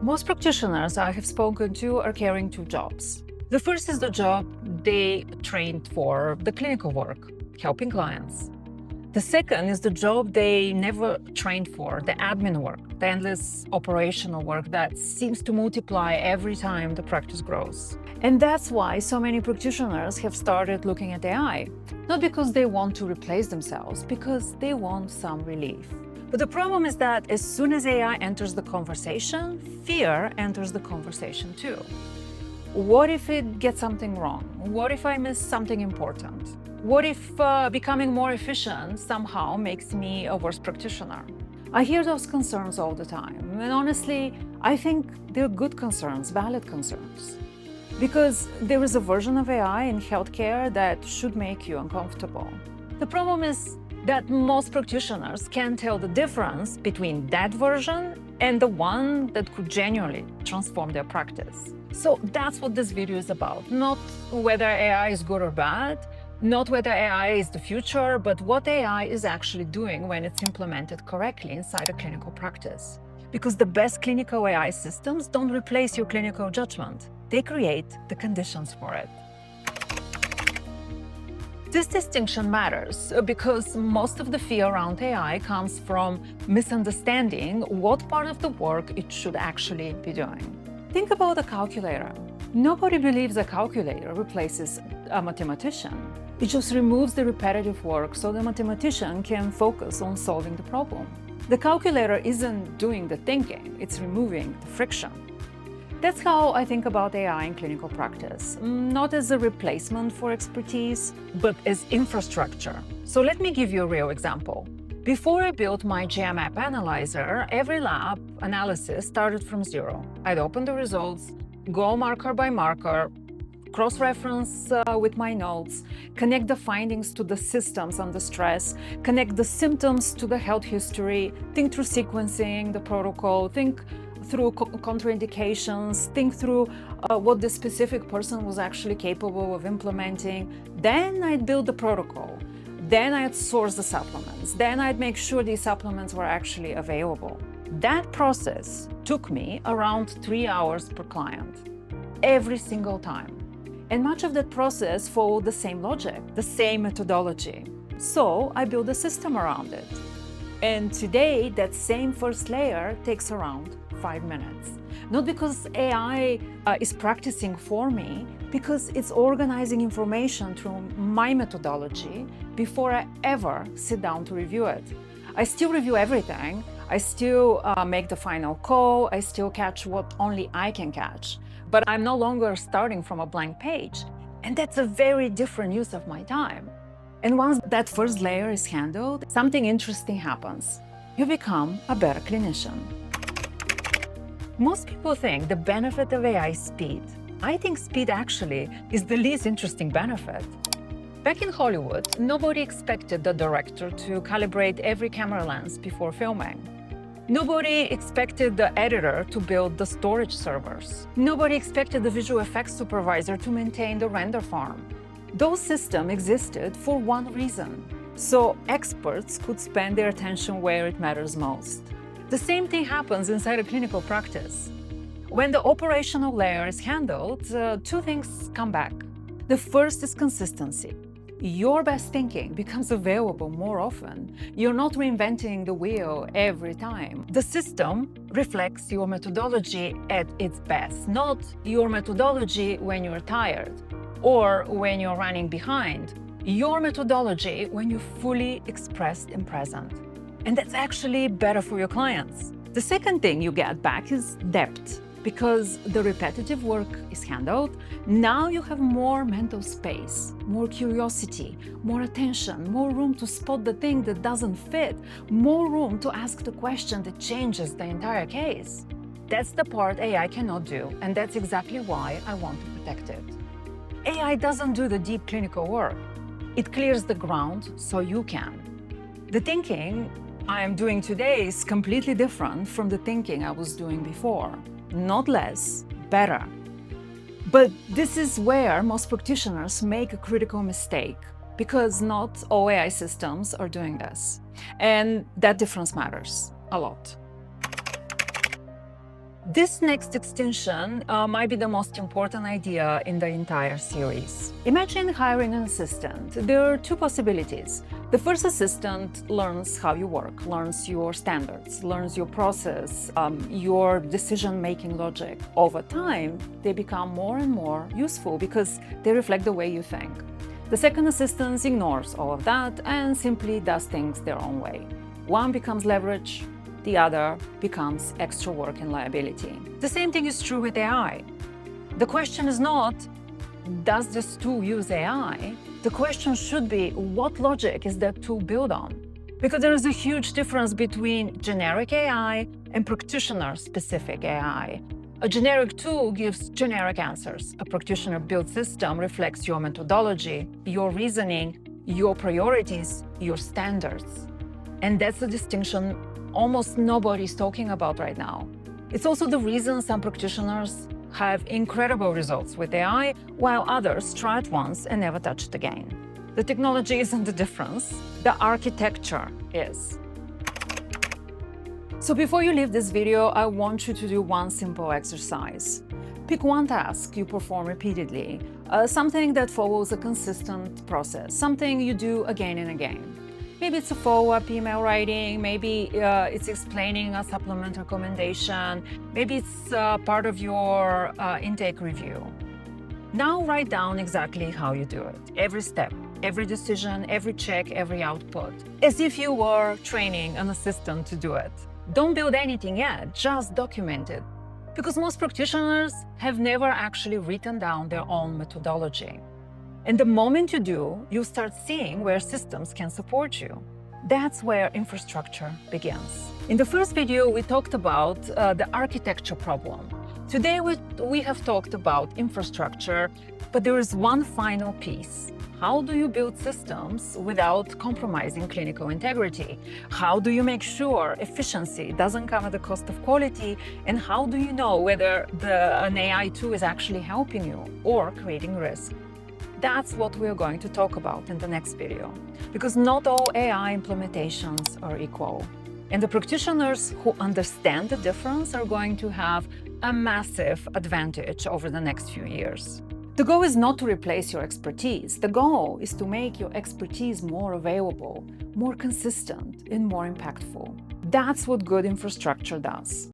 Most practitioners I have spoken to are carrying two jobs. The first is the job they trained for, the clinical work, helping clients. The second is the job they never trained for, the admin work, the endless operational work that seems to multiply every time the practice grows. And that's why so many practitioners have started looking at AI. Not because they want to replace themselves, because they want some relief. But the problem is that as soon as AI enters the conversation, fear enters the conversation too. What if it gets something wrong? What if I miss something important? What if becoming more efficient somehow makes me a worse practitioner? I hear those concerns all the time, and honestly, I think they're good concerns, valid concerns. Because there is a version of AI in healthcare that should make you uncomfortable. The problem is that most practitioners can't tell the difference between that version and the one that could genuinely transform their practice. So that's what this video is about. Not whether AI is good or bad, not whether AI is the future, but what AI is actually doing when it's implemented correctly inside a clinical practice. Because the best clinical AI systems don't replace your clinical judgment. They create the conditions for it. This distinction matters because most of the fear around AI comes from misunderstanding what part of the work it should actually be doing. Think about a calculator. Nobody believes a calculator replaces a mathematician. It just removes the repetitive work so the mathematician can focus on solving the problem. The calculator isn't doing the thinking, it's removing the friction. That's how I think about AI in clinical practice, not as a replacement for expertise, but as infrastructure. So let me give you a real example. Before I built my GM app analyzer, every lab analysis started from zero. I'd open the results, go marker by marker, cross-reference with my notes, connect the findings to the systems under stress, connect the symptoms to the health history, think through sequencing, the protocol, think through contraindications, think through what the specific person was actually capable of implementing. Then I'd build the protocol. Then I'd source the supplements. Then I'd make sure these supplements were actually available. That process took me around 3 hours per client, every single time. And much of that process followed the same logic, the same methodology. So I built a system around it. And today, that same first layer takes around 5 minutes. Not because AI is practicing for me, because it's organizing information through my methodology before I ever sit down to review it. I still review everything. I still make the final call. I still catch what only I can catch. But I'm no longer starting from a blank page. And that's a very different use of my time. And once that first layer is handled, something interesting happens. You become a better clinician. Most people think the benefit of AI is speed. I think speed actually is the least interesting benefit. Back in Hollywood, nobody expected the director to calibrate every camera lens before filming. Nobody expected the editor to build the storage servers. Nobody expected the visual effects supervisor to maintain the render farm. Those systems existed for one reason, so experts could spend their attention where it matters most. The same thing happens inside a clinical practice. When the operational layer is handled, two things come back. The first is consistency. Your best thinking becomes available more often. You're not reinventing the wheel every time. The system reflects your methodology at its best, not your methodology when you're tired or when you're running behind. Your methodology when you're fully expressed and present. And that's actually better for your clients. The second thing you get back is depth. Because the repetitive work is handled, now you have more mental space, more curiosity, more attention, more room to spot the thing that doesn't fit, more room to ask the question that changes the entire case. That's the part AI cannot do, and that's exactly why I want to protect it. AI doesn't do the deep clinical work. It clears the ground so you can. The thinking I am doing today is completely different from the thinking I was doing before. Not less, better. But this is where most practitioners make a critical mistake, because not all AI systems are doing this. And that difference matters a lot. This next extension might be the most important idea in the entire series. Imagine hiring an assistant. There are two possibilities. The first assistant learns how you work, learns your standards, learns your process, your decision-making logic. Over time, they become more and more useful because they reflect the way you think. The second assistant ignores all of that and simply does things their own way. One becomes leverage, the other becomes extra work and liability. The same thing is true with AI. The question is not, does this tool use AI? The question should be, what logic is that tool built on? Because there is a huge difference between generic AI and practitioner-specific AI. A generic tool gives generic answers. A practitioner-built system reflects your methodology, your reasoning, your priorities, your standards. And that's the distinction almost nobody's talking about right now. It's also the reason some practitioners have incredible results with AI, while others try it once and never touch it again. The technology isn't the difference, the architecture is. So before you leave this video, I want you to do one simple exercise. Pick one task you perform repeatedly, something that follows a consistent process, something you do again and again. Maybe it's a follow-up email writing, maybe it's explaining a supplement recommendation, maybe it's part of your intake review. Now write down exactly how you do it, every step, every decision, every check, every output, as if you were training an assistant to do it. Don't build anything yet, just document it. Because most practitioners have never actually written down their own methodology. And the moment you do, you start seeing where systems can support you. That's where infrastructure begins. In the first video, we talked about the architecture problem. Today, we have talked about infrastructure, but there is one final piece. How do you build systems without compromising clinical integrity? How do you make sure efficiency doesn't come at the cost of quality? And how do you know whether an AI tool is actually helping you or creating risk? That's what we're going to talk about in the next video, because not all AI implementations are equal. And the practitioners who understand the difference are going to have a massive advantage over the next few years. The goal is not to replace your expertise. The goal is to make your expertise more available, more consistent, and more impactful. That's what good infrastructure does.